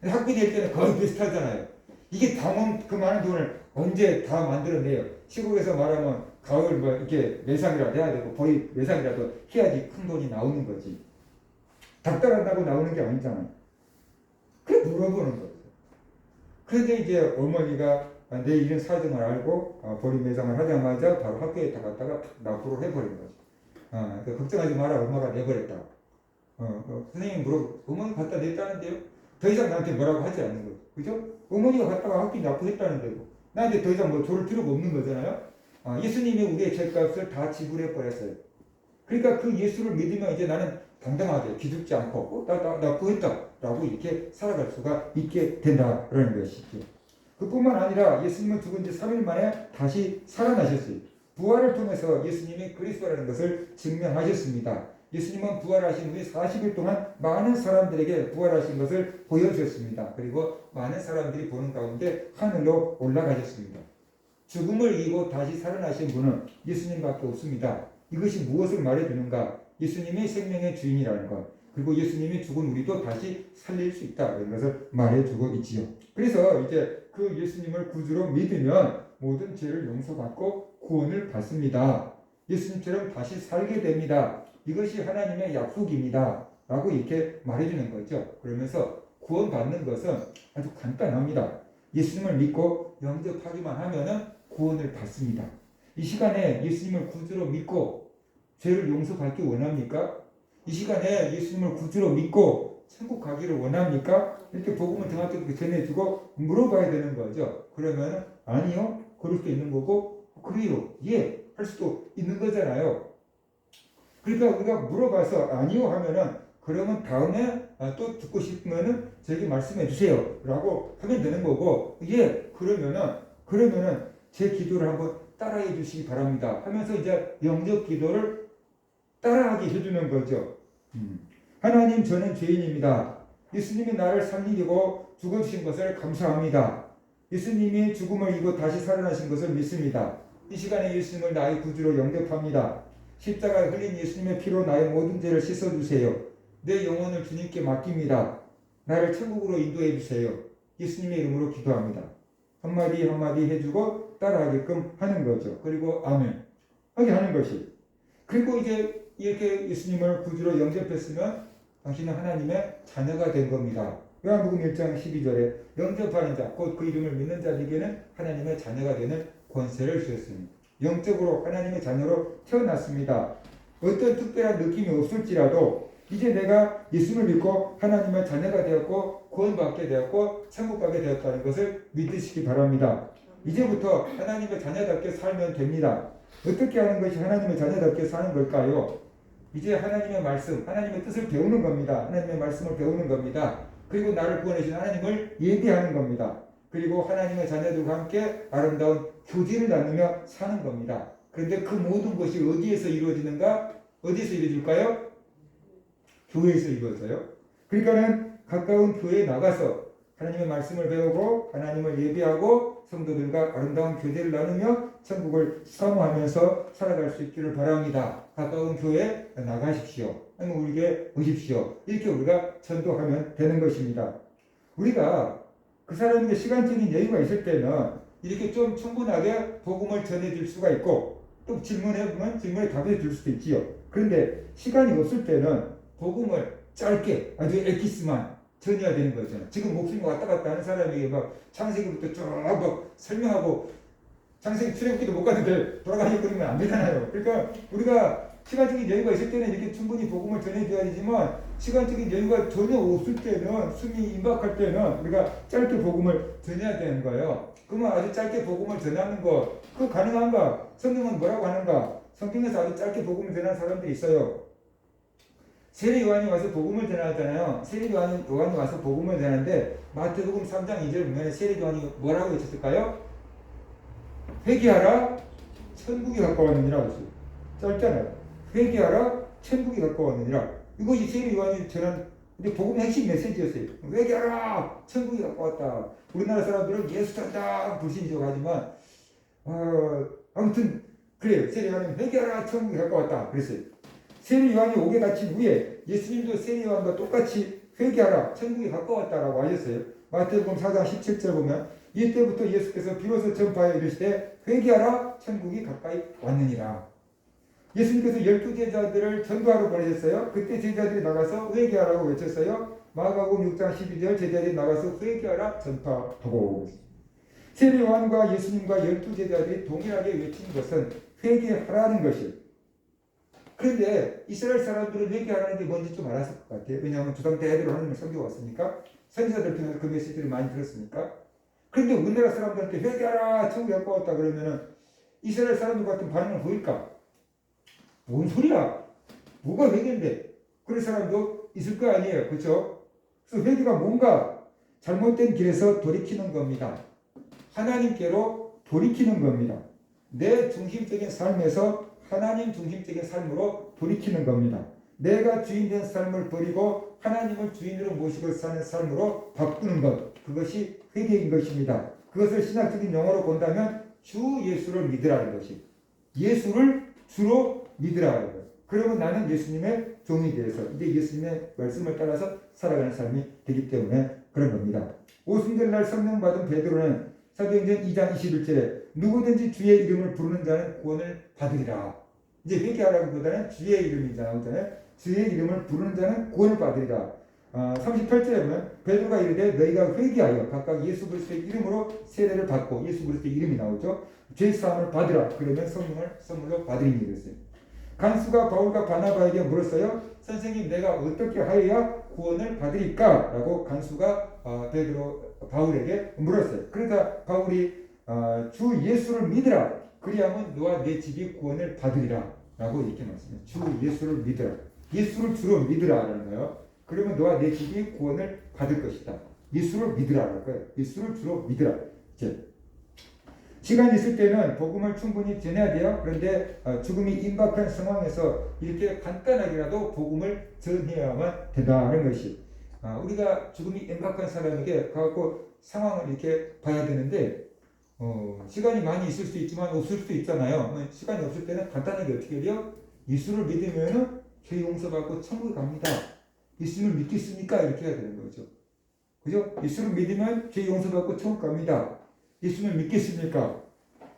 학비 낼 때는 거의 비슷하잖아요. 이게 당원 그 많은 돈을 언제 다 만들어내요. 시국에서 말하면 가을 이렇게 매상이라도 해야 되고 거의 매상이라도 해야지 큰 돈이 나오는 거지. 닥달한다고 나오는 게 아니잖아요. 그래 물어보는 거죠. 그런데 이제 어머니가 내 이런 사정을 알고 보리 매상을 하자마자 바로 학교에 다 갔다가 납부를 해버린 거죠. 걱정하지 마라 엄마가 내버렸다. 선생님이 어머니 갖다 냈다는데요. 더 이상 나한테 뭐라고 하지 않는 거죠. 그죠? 어머니가 갔다가 학비 납부했다는데요. 나한테 더 이상 조를 필요가 없는 거잖아요. 예수님이 우리의 죄값을 다 지불해 버렸어요. 그러니까 그 예수를 믿으면 이제 나는 당당하게 기죽지 않고 나 납부했다 라고 이렇게 살아갈 수가 있게 된다라는 것이죠. 그뿐만 아니라 예수님은 죽은 지 3일 만에 다시 살아나셨어요. 부활을 통해서 예수님이 그리스도라는 것을 증명하셨습니다. 예수님은 부활하신 후에 40일 동안 많은 사람들에게 부활하신 것을 보여주셨습니다. 그리고 많은 사람들이 보는 가운데 하늘로 올라가셨습니다. 죽음을 이기고 다시 살아나신 분은 예수님밖에 없습니다. 이것이 무엇을 말해주는가? 예수님이 생명의 주인이라는 것, 그리고 예수님이 죽은 우리도 다시 살릴 수 있다 이런 것을 말해주고 있지요. 그래서 이제 그 예수님을 구주로 믿으면 모든 죄를 용서받고 구원을 받습니다. 예수님처럼 다시 살게 됩니다. 이것이 하나님의 약속입니다. 라고 이렇게 말해주는 거죠. 그러면서 구원받는 것은 아주 간단합니다. 예수님을 믿고 영접하기만 하면은 구원을 받습니다. 이 시간에 예수님을 구주로 믿고 죄를 용서받기 원합니까? 이 시간에 예수님을 구주로 믿고 천국 가기를 원합니까? 이렇게 복음을 정확하게 전해주고 물어봐야 되는 거죠. 그러면 아니요. 그럴 수도 있는 거고 그래요. 예. 할 수도 있는 거잖아요. 그러니까 우리가 물어봐서 아니요 하면은 그러면 다음에 또 듣고 싶으면은 저에게 말씀해 주세요 라고 하면 되는 거고 예. 그러면은 제 기도를 한번 따라해 주시기 바랍니다 하면서 이제 영접 기도를 따라하게 해주는 거죠. 하나님 저는 죄인입니다. 예수님이 나를 살리고 죽어주신 것을 감사합니다. 예수님이 죽음을 이기고 다시 살아나신 것을 믿습니다. 이 시간에 예수님을 나의 구주로 영접합니다. 십자가에 흘린 예수님의 피로 나의 모든 죄를 씻어주세요. 내 영혼을 주님께 맡깁니다. 나를 천국으로 인도해 주세요. 예수님의 이름으로 기도합니다. 한마디 한마디 해주고 따라하게끔 하는 거죠. 그리고 아멘 하게 하는 것이. 그리고 이제 이렇게 예수님을 구주로 영접했으면 당신은 하나님의 자녀가 된 겁니다. 요한복음 1장 12절에 영접하는 자, 곧 그 이름을 믿는 자에게는 하나님의 자녀가 되는 권세를 주셨습니다. 영적으로 하나님의 자녀로 태어났습니다. 어떤 특별한 느낌이 없을지라도 이제 내가 예수를 믿고 하나님의 자녀가 되었고 구원받게 되었고 천국 가게 되었다는 것을 믿으시기 바랍니다. 이제부터 하나님의 자녀답게 살면 됩니다. 어떻게 하는 것이 하나님의 자녀답게 사는 걸까요? 이제 하나님의 말씀, 하나님의 뜻을 배우는 겁니다. 하나님의 말씀을 배우는 겁니다. 그리고 나를 구원해주신 하나님을 예배하는 겁니다. 그리고 하나님의 자녀들과 함께 아름다운 교제를 나누며 사는 겁니다. 그런데 그 모든 것이 어디에서 이루어지는가? 어디에서 이루어질까요? 교회에서 이루어져요. 그러니까는 가까운 교회에 나가서 하나님의 말씀을 배우고 하나님을 예배하고 성도들과 아름다운 교제를 나누며 천국을 사모하면서 살아갈 수 있기를 바랍니다. 가까운 교회에 나가십시오. 아니면 우리에게 오십시오. 이렇게 우리가 전도하면 되는 것입니다. 우리가 그 사람에게 시간적인 여유가 있을 때는 이렇게 좀 충분하게 복음을 전해줄 수가 있고 또 질문해보면 질문에 답해 줄 수도 있지요. 그런데 시간이 없을 때는 복음을 짧게 아주 엑기스만 전해야 되는 거죠. 지금 목숨이 왔다 갔다 하는 사람에게 막 창세기부터 쭉 막 설명하고 창세기 출애굽기도 못 가는데 돌아가시고 그러면 안 되잖아요. 그러니까 우리가 시간적인 여유가 있을 때는 이렇게 충분히 복음을 전해줘야 되지만 시간적인 여유가 전혀 없을 때는 숨이 임박할 때는 우리가 짧게 복음을 전해야 되는 거예요. 그러면 아주 짧게 복음을 전하는 거 그거 가능한가? 성경은 뭐라고 하는가? 성경에서 아주 짧게 복음을 전하는 사람들이 있어요. 세례 요한이 와서 복음을 전하잖아요. 세례 요한이 와서 복음을 전하는데 마태복음 3장 2절 보면 세례 요한이 뭐라고 외쳤을까요? 회개하라 천국이 가까웠느니라 그랬어요. 짧잖아요. 회개하라 천국이 가까웠느니라. 이것이 세례 요한이 전한 근데 복음의 핵심 메시지였어요. 회개하라 천국이 가까웠다. 우리나라 사람들은 예수 전다 불신지고 하지만 아무튼 그래요. 세례 요한은 회개하라 천국이 가까웠다 그랬어요. 세례 요한이 옥에 갇힌 후에 예수님도 세례 요한과 똑같이 회개하라 천국이 가까웠다라고 하셨어요. 마태복음 4장 17절 보면 이때부터 예수께서 비로소 전파하여 이르시되 회개하라 천국이 가까이 왔느니라. 예수님께서 12제자들을 전도하러 보내셨어요. 그때 제자들이 나가서 회개하라고 외쳤어요. 마가복음 6장 12절 제자들이 나가서 회개하라 전파하고. 세례 요한과 예수님과 12제자들이 동일하게 외친 것은 회개하라는 것이에요. 그런데 이스라엘 사람들은 회개하라는 게 뭔지 좀 알았을 것 같아요. 왜냐하면 주당 대대로 하나님을 섬겨왔으니까 선지자들 통해서 그 메시지를 많이 들었으니까. 그런데 우리나라 사람들한테 회개하라 천국이 가까웠다 그러면은 이스라엘 사람들 같은 반응을 보일까? 뭔 소리야? 뭐가 회개인데? 그런 사람도 있을 거 아니에요. 그렇죠? 그래서 회개가 뭔가 잘못된 길에서 돌이키는 겁니다. 하나님께로 돌이키는 겁니다. 내 중심적인 삶에서 하나님 중심적인 삶으로 돌이키는 겁니다. 내가 주인된 삶을 버리고 하나님을 주인으로 모시고 사는 삶으로 바꾸는 것. 그것이 회개인 것입니다. 그것을 신학적인 용어로 본다면 주 예수를 믿으라는 것이. 예수를 주로 믿으라는 것. 그러면 나는 예수님의 종이 되어서 이제 예수님의 말씀을 따라서 살아가는 삶이 되기 때문에 그런 겁니다. 오순절날 성령 받은 베드로는 사도행전 2장 21절에 누구든지 주의 이름을 부르는 자는 구원을 받으리라. 이제 회개하라기보다는 주의 이름이 나오잖아요. 주의 이름을 부르는 자는 구원을 받으리라. 38절에 보면 베드로가 이르되 너희가 회개하여 각각 예수 그리스도의 이름으로 세례를 받고 예수 그리스도의 이름이 나오죠. 죄 사함을 받으라. 그러면 성령을 선물로 받으리니 그랬어요. 간수가 바울과 바나바에게 물었어요. 선생님 내가 어떻게 하여야 구원을 받으리까? 라고 간수가 바울에게 물었어요. 그러자 바울이 주 예수를 믿으라. 그리하면 너와 내 집이 구원을 받으리라. 라고 이렇게 말씀해요. 주 예수를 믿으라. 예수를 주로 믿으라라는 거예요. 그러면 너와 내 집이 구원을 받을 것이다. 예수를 믿으라라는 거예요. 예수를 주로 믿으라. 이제 시간이 있을 때는 복음을 충분히 전해야 돼요. 그런데 죽음이 임박한 상황에서 이렇게 간단하게라도 복음을 전해야만 된다는 것이 우리가 죽음이 임박한 사람에게 가고 상황을 이렇게 봐야 되는데 시간이 많이 있을 수 있지만 없을 수도 있잖아요. 시간이 없을 때는 간단하게 어떻게 해요? 예수를 믿으면 죄 용서받고 천국에 갑니다. 예수를 믿겠습니까? 이렇게 해야 되는 거죠. 그죠? 예수를 믿으면 죄 용서받고 천국 갑니다. 예수를 믿겠습니까?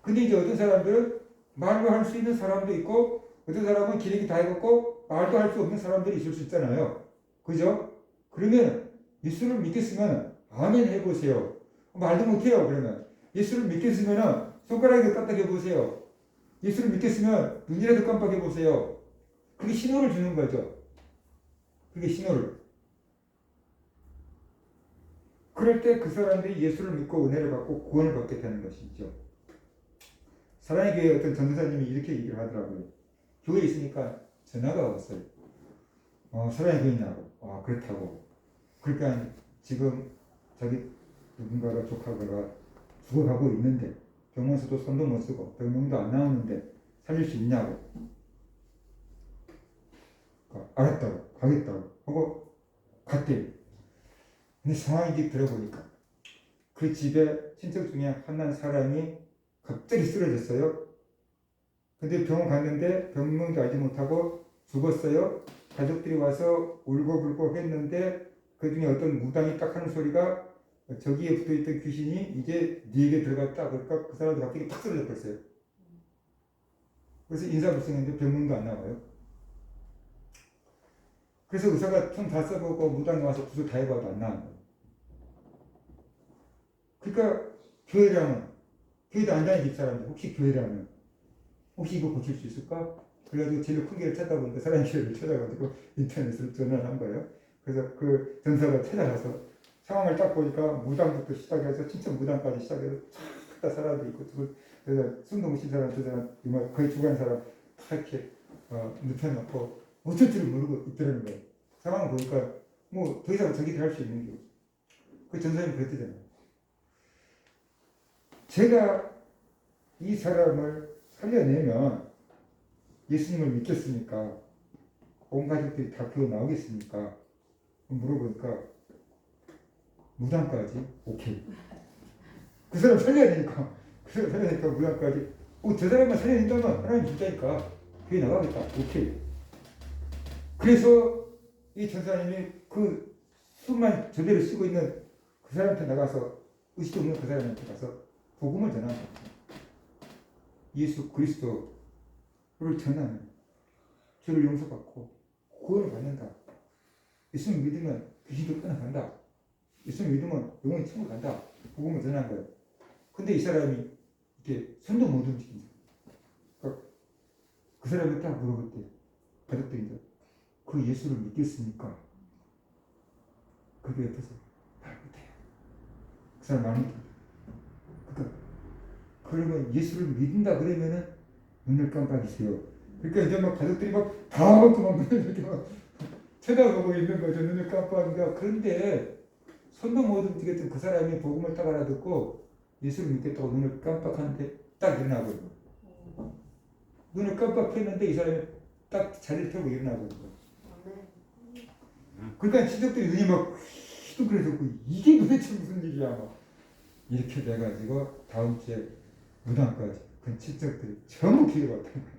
근데 이제 어떤 사람들은 말로 할 수 있는 사람도 있고 어떤 사람은 기력이 다 익었고 말도 할 수 없는 사람들이 있을 수 있잖아요. 그죠? 그러면 예수를 믿겠으면 아멘 해보세요. 말도 못해요. 그러면 예수를 믿겠으면 손가락이라도 까딱해 보세요. 예수를 믿겠으면 눈이라도 깜빡해 보세요. 그게 신호를 주는 거죠. 그게 신호를. 그럴 때 그 사람들이 예수를 믿고 은혜를 받고 구원을 받게 되는 것이죠. 사랑의 교회 어떤 전도사님이 이렇게 얘기를 하더라고요. 교회에 있으니까 전화가 왔어요. 사랑의 교회 있냐고. 그렇다고. 그러니까 지금 자기 누군가가 조카가 죽어가고 있는데 병원에서도 손도 못 쓰고 병명도 안 나오는데 살릴 수 있냐고. 알았다고 가겠다고 하고 갔대요. 근데 상황이 들어보니까 그 집에 친척 중에 한 사람이 갑자기 쓰러졌어요. 근데 병원 갔는데 병명도 알지 못하고 죽었어요. 가족들이 와서 울고불고 했는데 그 중에 어떤 무당이 딱 하는 소리가 저기에 붙어있던 귀신이 이제 네게 들어갔다. 그러니까 그 사람도 갑자기 탁 쓰러져 버렸어요. 그래서 인사불성했는데 병명도 안 나와요. 그래서 의사가 손 다 써보고 무당이 와서 구조 다 해봐도 안 나온 거예요. 그러니까 교회라면, 교회도 안 다니는 집사람들 혹시 교회라면 혹시 이거 고칠 수 있을까? 그래가지고 제일 큰 길을 찾아보니까 사랑의 길을 찾아가지고 인터넷으로 전화를 한 거예요. 그래서 그 전사가 찾아가서 상황을 딱 보니까 무당부터 시작해서 친척 무당까지 시작해서 다 사람도 있고 그래서 숨도 못 쉰 사람 두 사람 거의 죽은 사람 다 이렇게 눕혀놓고 어쩔 줄을 모르고 있더라는 거예요. 상황을 보니까 뭐 더 이상 저기를 할 수 있는 게 없어요. 그 전사님이 그랬잖아요. 제가 이 사람을 살려내면 예수님을 믿겠습니까? 온 가족들이 다 교회 나오겠습니까? 물어보니까 무당까지 오케이. 그 사람 살려야 되니까 무당까지 저 사람만 살려낸다면 하나님 진짜니까 교회 나가겠다. 오케이. 그래서 이 전사님이 그 숨만 저대로 쉬고 있는 그 사람한테 나가서 의식 없는 그 사람한테 가서 복음을 전하는 거예요. 예수 그리스도를 전하는 죄를 용서받고 구원을 받는다. 예수를 믿으면 귀신도 떠나간다. 예수를 믿으면 영원히 천국 간다. 복음을 전하는 거예요. 근데 이 사람이 이렇게 손도 못 움직인다. 그러니까 그 사람이 딱 물어볼 때 가족들이 그 예수를 믿겠습니까? 그게 옆에서 말 못해요. 그 사람 말 못해요. 그러니까 그러면 예수를 믿는다 그러면은 눈을 깜빡이세요. 그러니까 이제 막 가족들이 다 그만 이렇게 막 쳐다보고 있는 거죠. 눈을 깜빡이니까. 그런데 손도 못 움직였던 그 사람이 복음을 딱 알아듣고 예수를 믿겠다고 눈을 깜빡하는데 딱 일어나거든요. 눈을 깜빡했는데 이 사람이 딱 자리를 펴고 일어나거든요. 그러니까 친척들이 눈이 막 휘둥그레졌고 이게 도대체 무슨 일이야 막 이렇게 돼가지고 다음 주에 무당까지 그 친척들이 전부 기회받았던 거예요.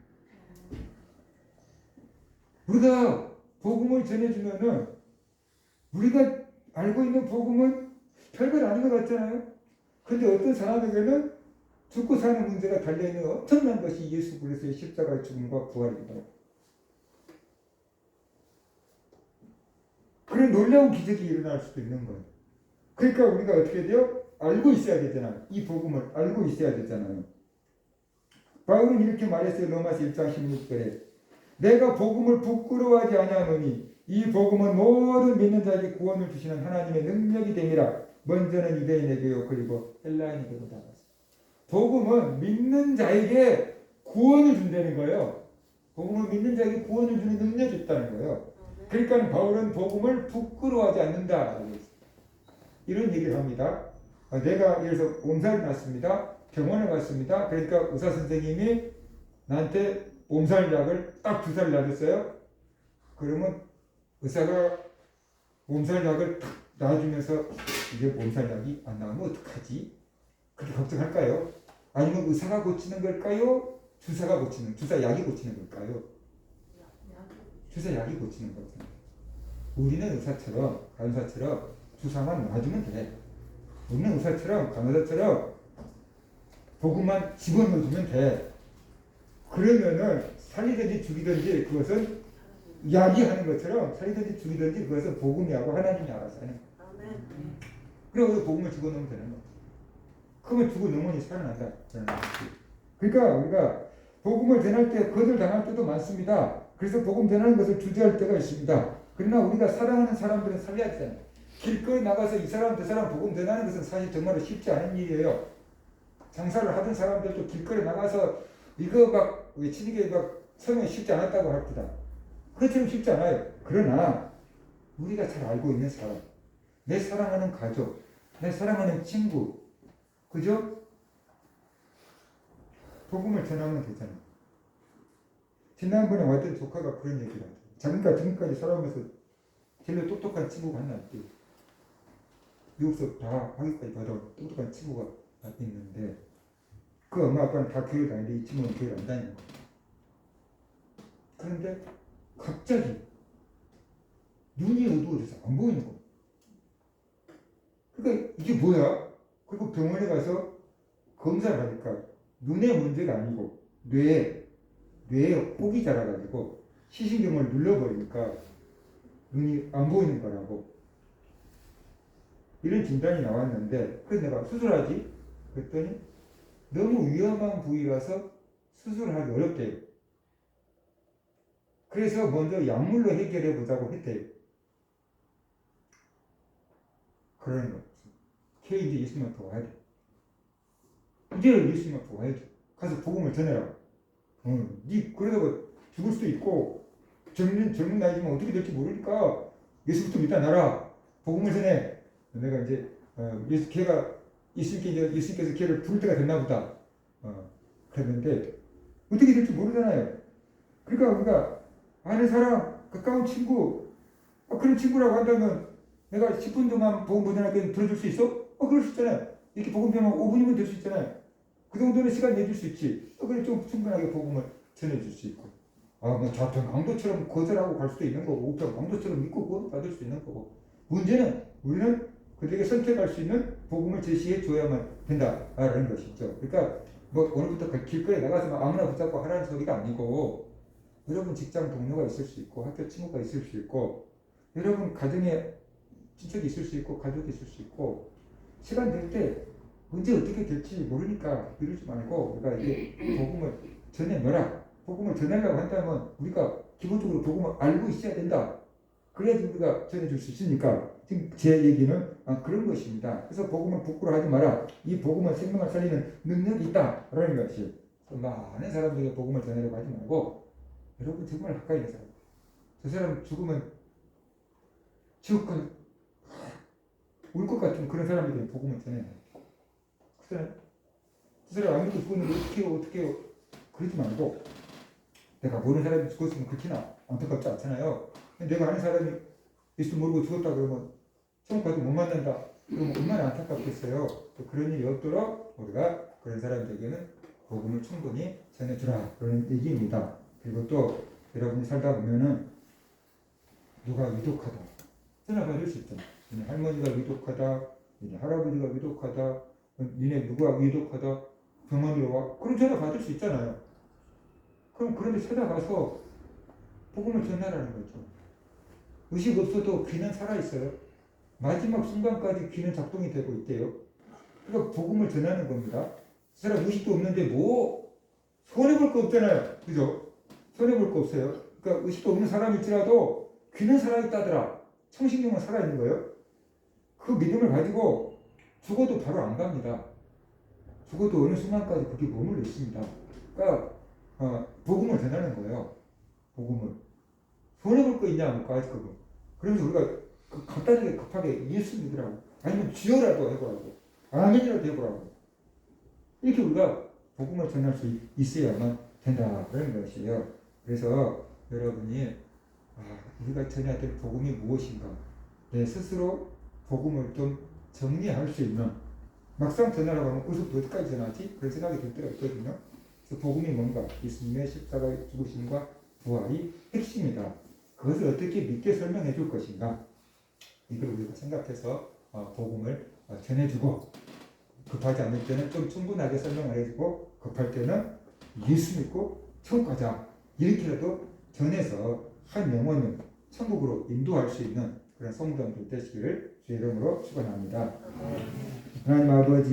우리가 복음을 전해주면은 우리가 알고 있는 복음은 별것 아닌 것 같잖아요. 근데 어떤 사람에게는 죽고 사는 문제가 달려있는 엄청난 것이 예수 그리스도의 십자가의 죽음과 부활입니다. 그런 놀라운 기적이 일어날 수도 있는 거예요. 그러니까 우리가 어떻게 돼요? 알고 있어야 되잖아요. 이 복음을 알고 있어야 되잖아요. 바울은 이렇게 말했어요. 로마서 1장 16절에 내가 복음을 부끄러워하지 아니하노니 이 복음은 모든 믿는 자에게 구원을 주시는 하나님의 능력이 됨이라. 먼저는 유대인에게요 그리고 헬라인에게도 다. 복음은 믿는 자에게 구원을 준다는 거예요. 복음은 믿는 자에게 구원을 주는 능력이 있다는 거예요. 그러니까 바울은 복음을 부끄러워하지 않는다. 이런 얘기를 합니다. 내가 예를 들어서 몸살이 났습니다. 병원에 갔습니다. 그러니까 의사 선생님이 나한테 몸살약을 딱 2살 놔줬어요. 그러면 의사가 몸살약을 딱 놔주면서 이제 몸살약이 안 나오면 어떡하지? 그렇게 걱정할까요? 아니면 의사가 고치는 걸까요? 주사약이 고치는 걸까요? 주사약이 고치는 거잖아요. 우리는 의사처럼 간호사처럼 주사만 놔주면 돼. 우리는 의사처럼 간호사처럼 복음만 집어넣어주면 돼. 그러면은 살리든지 죽이든지 그것은 약이 하는 것처럼 살리든지 죽이든지 그것은 복음이 하고 하나님이 알아서 하는 거예요. 그리고 우리 복음을 집어넣으면 되는 거예요. 그러면 죽은 영혼이 살아난다. 그러니까 우리가 복음을 전할 때 거절당할 때도 많습니다. 그래서 복음 전하는 것을 주저할 때가 있습니다. 그러나 우리가 사랑하는 사람들은 살려야 되잖아요. 길거리 나가서 이 사람 저 사람 복음 전하는 것은 사실 정말로 쉽지 않은 일이에요. 장사를 하던 사람들도 길거리 나가서 이거 막 외치는 게 막 처음에 쉽지 않았다고 합니다. 그것처럼 쉽지 않아요. 그러나 우리가 잘 알고 있는 사람, 내 사랑하는 가족, 내 사랑하는 친구, 그죠? 복음을 전하면 되잖아. 지난번에 왔던 조카가 그런 얘기를 하죠. 자기가 지금까지 살아오면서 제일 똑똑한 친구가 하나 있대요. 미국서 다 학위까지 받아온 똑똑한 친구가 있는데 그 엄마 아빠는 다 교회 다니는데 이 친구는 교회를 안 다니는 거예요. 그런데 갑자기 눈이 어두워져서 안 보이는 거예요. 그러니까 이게 뭐야? 그리고 병원에 가서 검사를 하니까 눈의 문제가 아니고 뇌에 혹이 자라가지고 시신경을 눌러버리니까 눈이 안 보이는 거라고. 이런 진단이 나왔는데 그래서 내가 수술하지? 그랬더니 너무 위험한 부위라서 수술하기 어렵대요. 그래서 먼저 약물로 해결해 보자고 했대요. 그러는 거. 이제 예수님만 더 와야 돼. 이제 예수님만 더 와야지. 가서 복음을 전해라. 니 그러다가 죽을 수도 있고 젊은 나이지만 어떻게 될지 모르니까 예수부터 믿다 나라. 복음을 전해. 내가 이제 예수님께서 걔를 부를 때가 됐나 보다. 그랬는데 어떻게 될지 모르잖아요. 그러니까 우리가 아는 사람, 가까운 친구, 그런 친구라고 한다면 내가 10분 동안 복음 전할 들어줄 수 있어? 그럴 수 있잖아요. 이렇게 복음 전하면 5분이면 될 수 있잖아요. 그 정도는 시간 내줄 수 있지. 그래 좀 충분하게 복음을 전해줄 수 있고. 뭐 좌편 강도처럼 거절하고 갈 수도 있는 거고, 우편 강도처럼 믿고 구원 받을 수 있는 거고. 문제는 우리는 그들에게 선택할 수 있는 복음을 제시해 줘야만 된다라는 것이죠. 그러니까 뭐 오늘부터 길거리에 나가서 막 아무나 붙잡고 하라는 소리가 아니고, 여러분 직장 동료가 있을 수 있고, 학교 친구가 있을 수 있고, 여러분 가정에 친척이 있을 수 있고, 가족이 있을 수 있고, 시간 될 때 언제 어떻게 될지 모르니까 미루지 말고 우리가 이제 복음을 전해내라. 복음을 전하려고 한다면 우리가 기본적으로 복음을 알고 있어야 된다. 그래야지 우리가 전해줄 수 있으니까 지금 제 얘기는 그런 것입니다. 그래서 복음을 부끄러워하지 마라. 이 복음은 생명을 살리는 능력이 있다라는 것이. 많은 사람들에게 복음을 전하려고 하지 말고 여러분 정말 가까이 있는 사람. 저 사람 죽으면 지옥 가 올 것 같은 그런 사람들에게 복음을 전해야 돼. 그래. 그 사람 안 믿고 죽었는데 어떻게 해요? 그러지 말고 내가 모르는 사람이 죽었으면 그렇게나 안타깝지 않잖아요. 내가 아는 사람이 예수 모르고 죽었다 그러면 천국 가도 못 만난다. 그러면 얼마나 안타깝겠어요. 또 그런 일이 없도록 우리가 그런 사람들에게는 복음을 충분히 전해주라. 그런 얘기입니다. 그리고 또 여러분이 살다 보면은 누가 위독하다. 전화 받을 수 있잖아. 할머니가 위독하다. 할아버지가 위독하다. 니네 누가 위독하다. 병원으로 와. 그런 전화 받을 수 있잖아요. 그럼 그런데 찾아가서 복음을 전하라는 거죠. 의식 없어도 귀는 살아있어요. 마지막 순간까지 귀는 작동이 되고 있대요. 그러니까 복음을 전하는 겁니다. 그 사람 의식도 없는데 뭐 손해볼 거 없잖아요. 그죠? 손해볼 거 없어요. 그러니까 의식도 없는 사람일지라도 귀는 살아있다더라. 청신경은 살아있는 거예요. 그 믿음을 가지고 죽어도 바로 안 갑니다. 죽어도 어느 순간까지 그게 머물러 있습니다. 그러니까 복음을 전하는 거예요. 복음을. 손해볼 거 있냐 못 가지 그거. 그러면서 우리가 간단하게 급하게 예수 믿으라고 아니면 주여라도 해보라고 아멘이라도 해보라고 이렇게 우리가 복음을 전할 수 있어야만 된다는 것이에요. 그래서 여러분이 우리가 전해야 될 복음이 무엇인가 내 스스로 복음을 좀 정리할 수 있는 막상 전하라고 하면 어디까지 전하지? 그런 생각이 들 때가 있거든요. 그래서 복음이 뭔가 예수님의 십자가의 죽으심과 부활이 핵심이다. 그것을 어떻게 믿게 설명해 줄 것인가 이걸 우리가 생각해서 복음을 전해주고 급하지 않을 때는 좀 충분하게 설명을 해주고 급할 때는 예수 믿고 천국 가자 이렇게라도 전해서 한 영혼을 천국으로 인도할 수 있는 그런 성도들 되시기를 주의 이름으로 축원합니다. 하나님 아버지